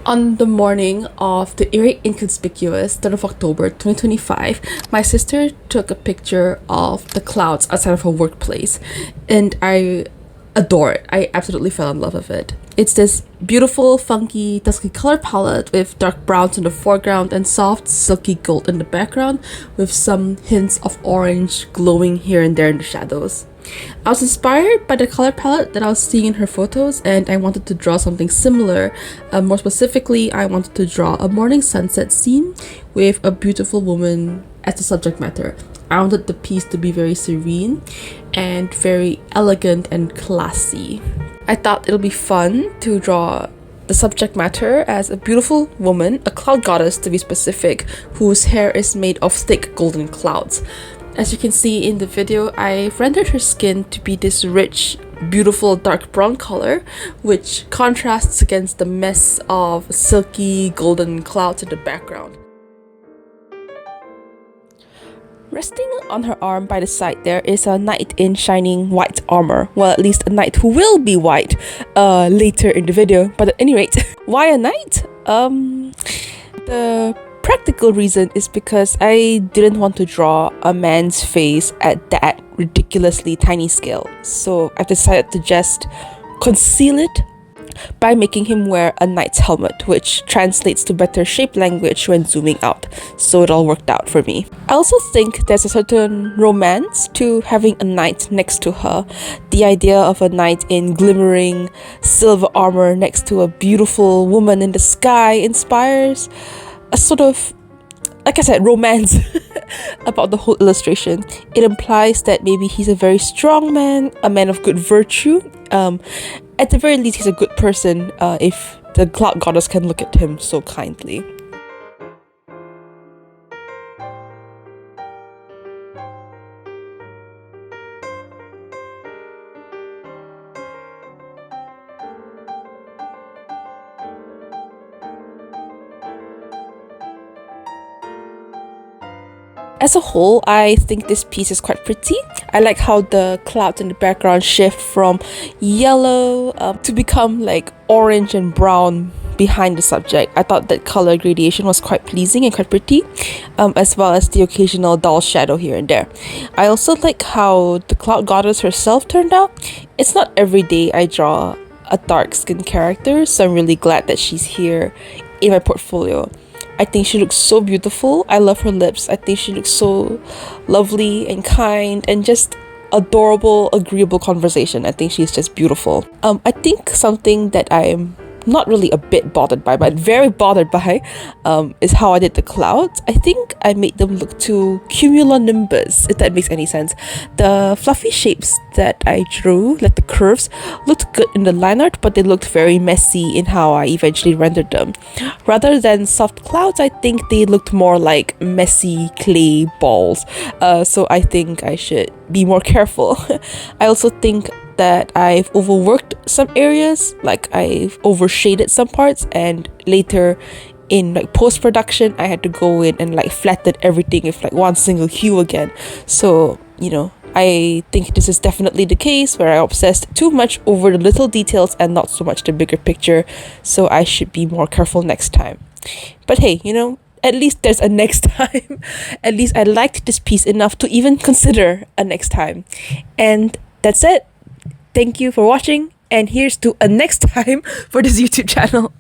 On the morning of the very inconspicuous 3rd of October 2025, my sister took a picture of the clouds outside of her workplace, and I adore it. I absolutely fell in love with it. It's this beautiful, funky, dusky color palette with dark browns in the foreground and soft, silky gold in the background, with some hints of orange glowing here and there in the shadows. I was inspired by the color palette that I was seeing in her photos, and I wanted to draw something similar. More specifically, I wanted to draw a morning sunset scene with a beautiful woman as the subject matter. I wanted the piece to be very serene and very elegant and classy. I thought it'll be fun to draw the subject matter as a beautiful woman, a cloud goddess to be specific, whose hair is made of thick golden clouds. As you can see in the video, I've rendered her skin to be this rich, beautiful dark brown color, which contrasts against the mess of silky golden clouds in the background. Resting on her arm by the side there is a knight in shining white armor. Well, at least a knight who will be white later in the video. But at any rate, why a knight? The practical reason is because I didn't want to draw a man's face at that ridiculously tiny scale. So I decided to just conceal it by making him wear a knight's helmet, which translates to better shape language when zooming out. So it all worked out for me. I also think there's a certain romance to having a knight next to her. The idea of a knight in glimmering silver armor next to a beautiful woman in the sky inspires a sort of, like I said, romance about the whole illustration. It implies that maybe he's a very strong man, a man of good virtue. At the very least, he's a good person if the cloud goddess can look at him so kindly. As a whole, I think this piece is quite pretty. I like how the clouds in the background shift from yellow to become like orange and brown behind the subject. I thought that color gradation was quite pleasing and quite pretty, as well as the occasional dull shadow here and there. I also like how the cloud goddess herself turned out. It's not every day I draw a dark-skinned character, so I'm really glad that she's here in my portfolio. I think she looks so beautiful. I love her lips. I think she looks so lovely and kind and just adorable, agreeable conversation. I think she's just beautiful. I think something that I'm not really a bit bothered by, but very bothered by, is how I did the clouds. I think I made them look too cumulonimbus, if that makes any sense. The fluffy shapes that I drew, like the curves, looked good in the line art, but they looked very messy in how I eventually rendered them. Rather than soft clouds, I think they looked more like messy clay balls. So I think I should be more careful. I also think that I've overworked some areas, like I've overshaded some parts, and later in like post-production I had to go in and like flatten everything with like one single hue again. So, you know, I think this is definitely the case where I obsessed too much over the little details and not so much the bigger picture, so I should be more careful next time. But hey, you know, at least there's a next time. At least I liked this piece enough to even consider a next time. And that's it. Thank you for watching, and here's to a next time for this YouTube channel.